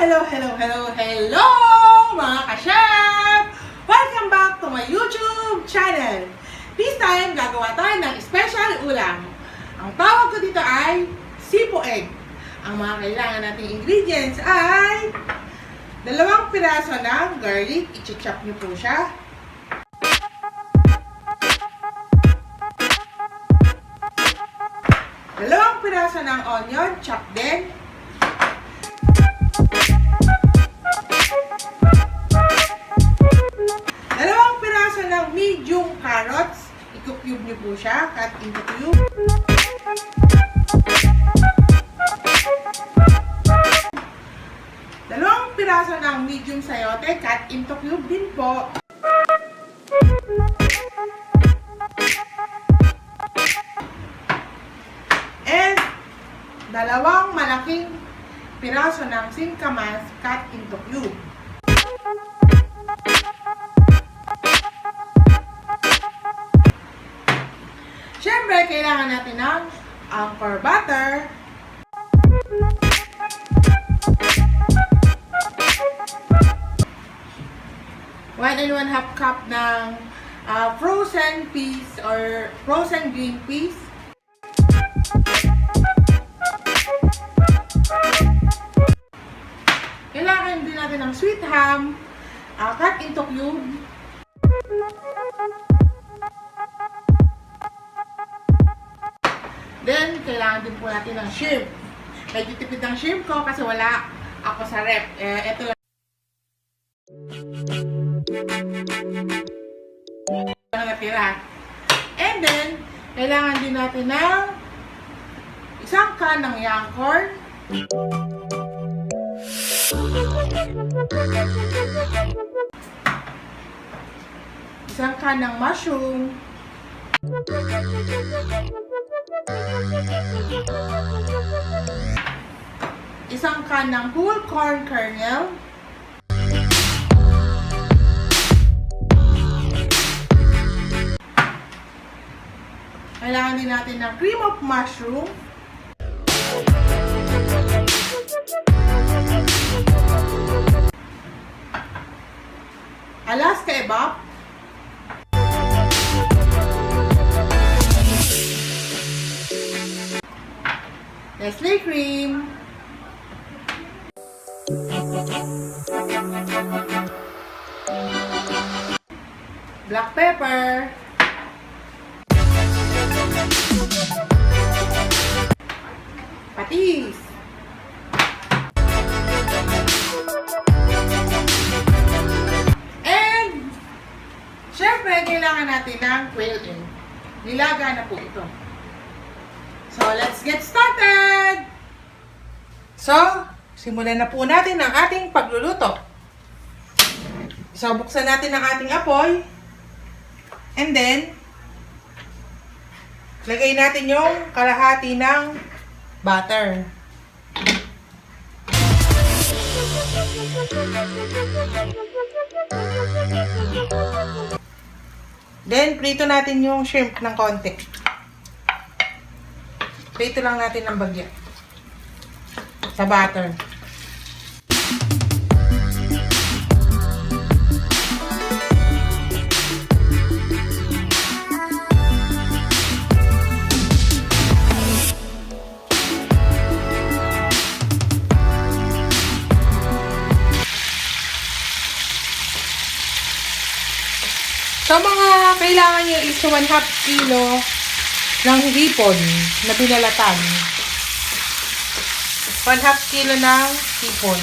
Hello mga ka-chef! Welcome back to my YouTube channel. This time, gagawa tayo ng special ulam. Ang tawag ko dito ay Sipo egg. Ang mga kailangan nating ingredients ay 2 piraso ng garlic, i-chop nyo po siya. 2 piraso ng onion, chop din. 2 piraso ng medium carrots, i-cube nyo po siya, cut into cube. 2 piraso ng medium sayote, cut into cube din po. And 2 malaking piraso ng singkamas, cut into cube. Siyempre, kailangan natin ng anchor butter. One and 1/2 cup ng frozen peas or frozen green peas. Kailangan din natin ng sweet ham, cut into cube. Then, kailangan din po natin ng shrimp. Medyo tipid ng shrimp ko kasi wala ako sa rep. Ito lang natira. And then, kailangan din natin ng 1 can ng young corn. 1 can ng mushroom. 1 can ng whole corn kernel. Kailangan din natin ng cream of mushroom. Alaska ebap. Nestle cream. Black pepper. Patis. And syempre, kailangan natin ng quail egg. Nilaga na po ito. So, let's get started! So, simulan na po natin ang ating pagluluto. So, buksan natin ang ating apoy. And then, lagay natin yung kalahati ng butter. Then, prito natin yung shrimp ng konti. Prito lang natin ng bagya sa butter. So, mga kailangan nyo is 1/2 kilo ng hipon na binalatan. 1/2 kilo ng hipon.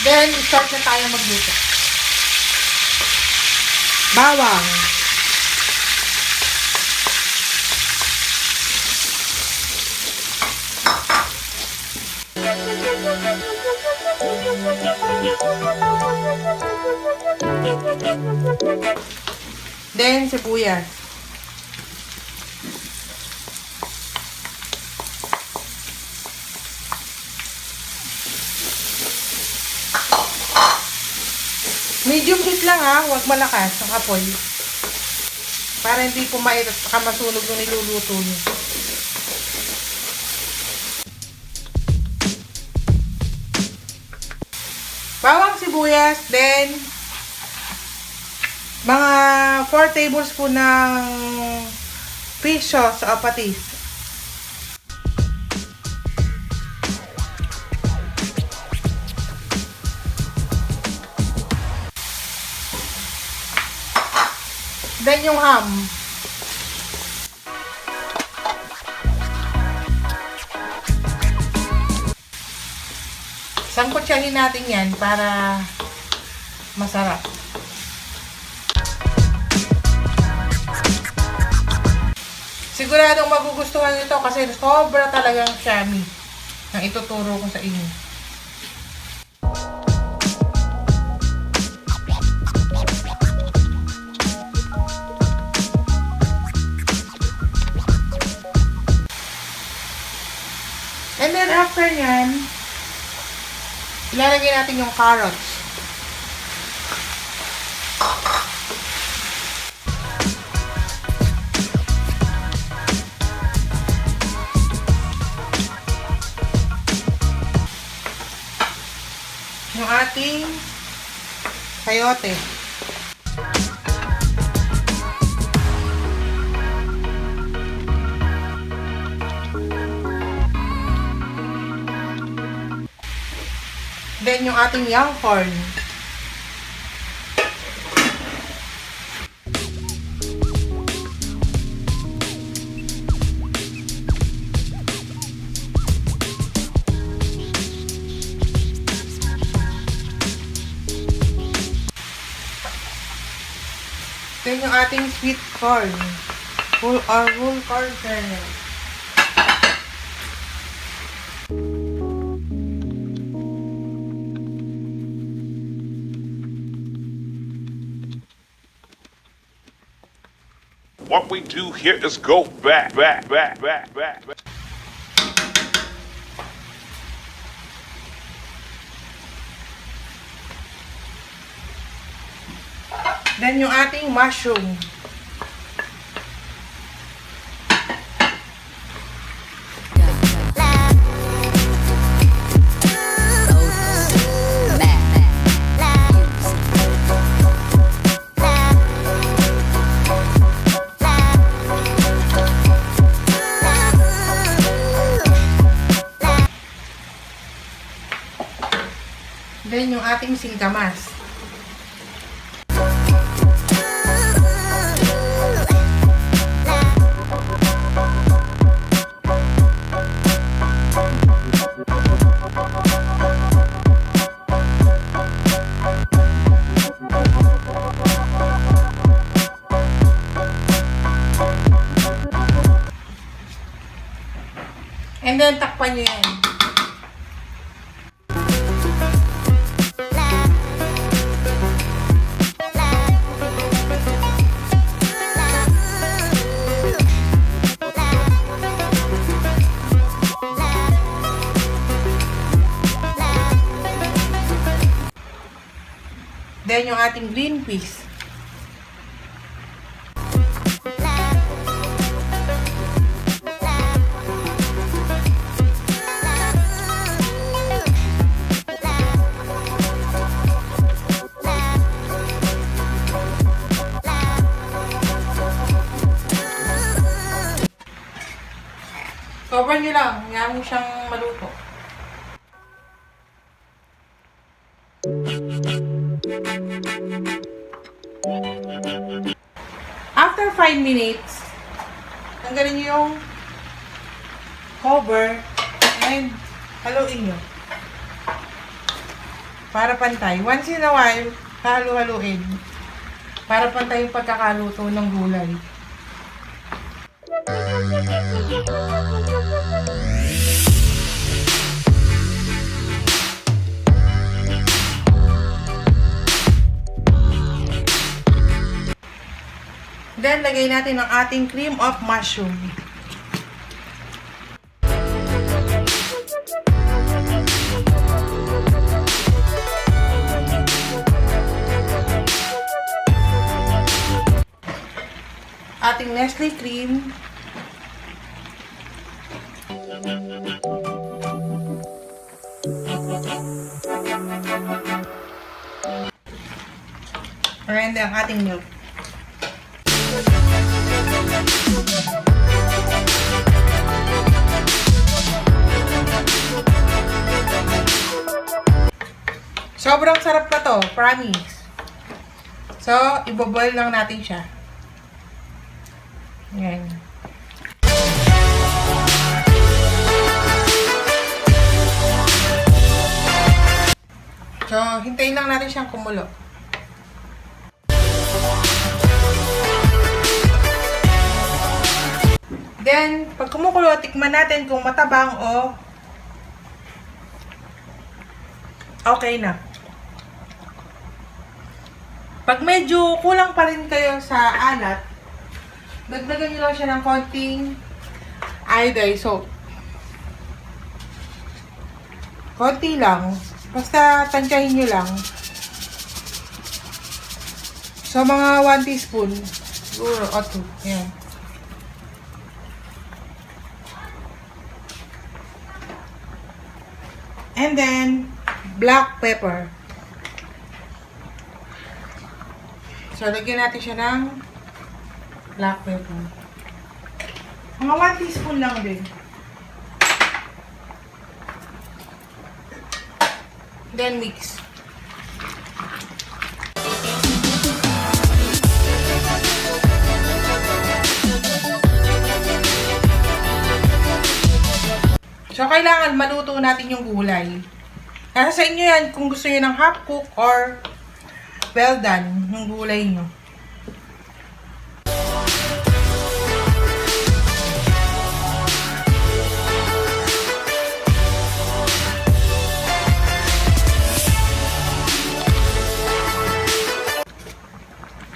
Then, start na tayo magluto. Bawang. Then, sibuyas. Medium heat lang ha, huwag malakas ang apoy. Para hindi pumait at saka masunog yung niluluto niyo. Bawang sibuyas, then mga 4 tablespoon ng fish sauce o patis. Then yung ham. Sangkutsahin natin yan para masarap. Siguradong magugustuhan nito kasi sobra talagang yummy ang ituturo ko sa inyo. And then after nyan, ilalagay natin yung carrots. Yung ating sayote. Then yung ating young corn. Then yung ating sweet corn. Whole corn kernel. What we do here is go back. Then yung ating mushroom. Then yung ating singkamas. And then takpan nyo yan. Then yung ating green peas. Cover nyo lang, hayaan mo siyang maluto. After 5 minutes, tanggalin nyo yung cover and haluin nyo. Para pantay. Once in a while, halu-haluin. Para pantay yung pagkakaluto ng gulay. Then, lagay natin ang ating cream of mushroom. Ating Nestle cream. And ang ating milk. Sobrang sarap na to, promise. So, iboboil lang natin siya. Yan. So, hintayin lang natin siyang kumulo. Then, pag kumukulo, tikman natin kung matabang o okay na. Pag medyo kulang pa rin kayo sa alat, dagdagan nyo lang siya ng konting iodine soap. Konti lang. Basta tansyahin nyo lang. So, mga 1 teaspoon. Siguro, o 2. Ayan. And then, black pepper. So, lagyan natin siya ng black pepper. Mga 1 teaspoon lang din. Then, mix. So, kailangan maluto natin yung gulay. Nasa sa inyo yan kung gusto nyo ng half cook or well done yung gulay nyo.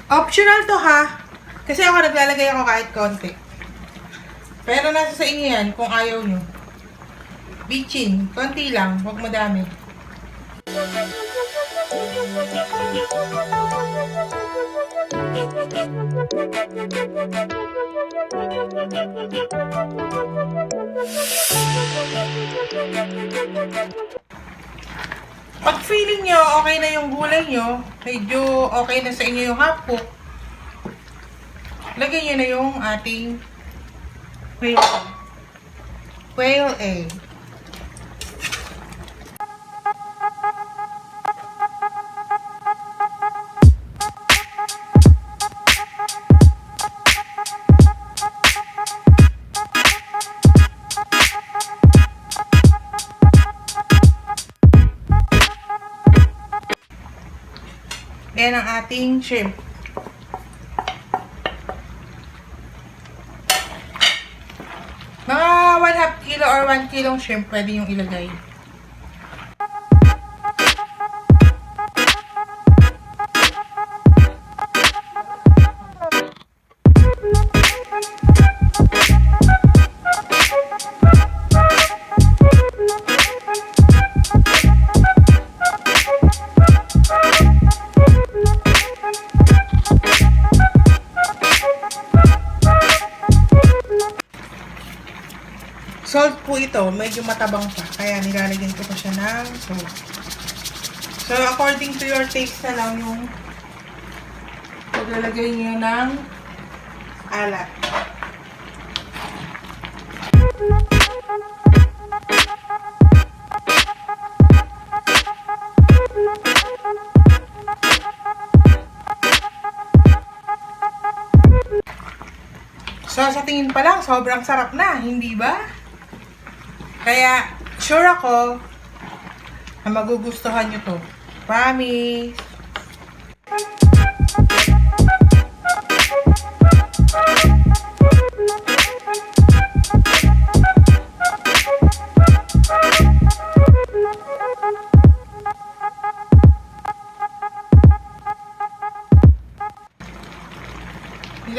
Optional to ha. Kasi ako naglalagay ako kahit konti. Pero nasa sa inyo yan kung ayaw nyo. Bitchin. Konti lang. Huwag madami. Pag feeling nyo okay na yung gulay nyo, medyo okay na sa inyo yung half cook, lagay nyo na yung ating quail egg. Then, ang ating shrimp. Mga 1/2 kilo or 1 kilong shrimp pwede yung ilagay. Salt po ito, medyo matabang pa. Kaya nilalagyan ko pa siya ng salt. So, according to your taste na lang yung paglalagay niyo ng alat. So, sa tingin pa lang, sobrang sarap na, hindi ba? Kaya, sure ako na magugustuhan nyo to. Promise!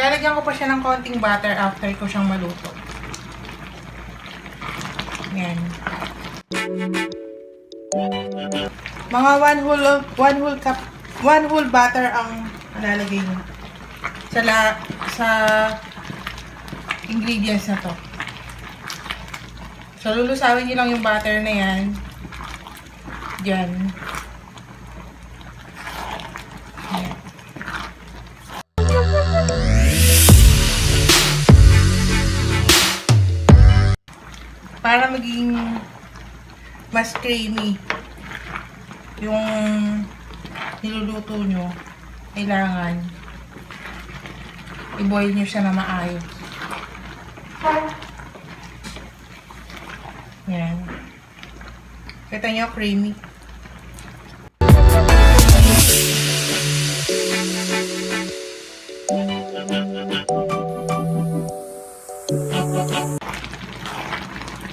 Lalagyan ko pa siya ng konting butter after ko siyang maluto. Yan. Mga 1 whole butter ang lalagay nyo sa ingredients na to. So, lulusawin nyo lang yung butter na yan. Diyan. Ayan. Para maging mas creamy yung niluluto nyo, kailangan i-boil nyo siya na maayos. Yan. Kita nyo, creamy.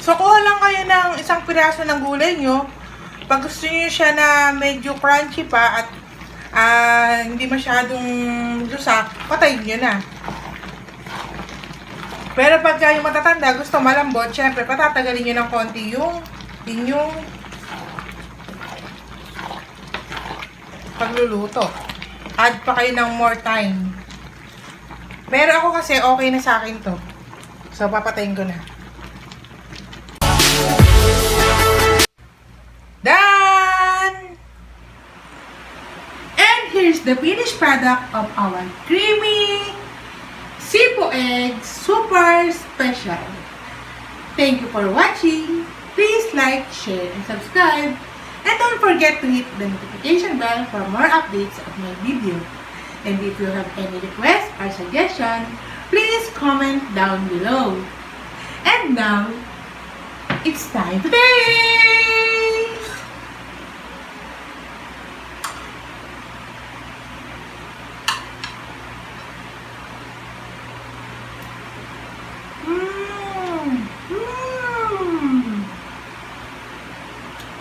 So, kuha lang kayo ng isang piraso ng gulay nyo. Pag gusto nyo siya na medyo crunchy pa at hindi masyadong lusak, patayin nyo na. Pero pag yung matatanda, gusto malambot, syempre, patatagalin nyo ng konti yung inyong pagluluto. Add pa kayo ng more time. Pero ako kasi, okay na sa akin to. So, papatayin ko na. Done! And here's the finished product of our creamy Sipo egg super special. Thank you for watching. Please like, share, and subscribe. And don't forget to hit the notification bell for more updates of my video. And if you have any requests or suggestion, please comment down below. And now, it's time to taste!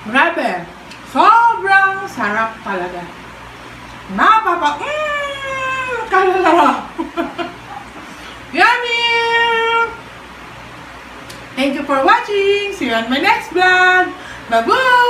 Grabe! Sobrang sarap talaga. Kalala! Yummy! Thank you for watching. See you on my next vlog. Bye-bye!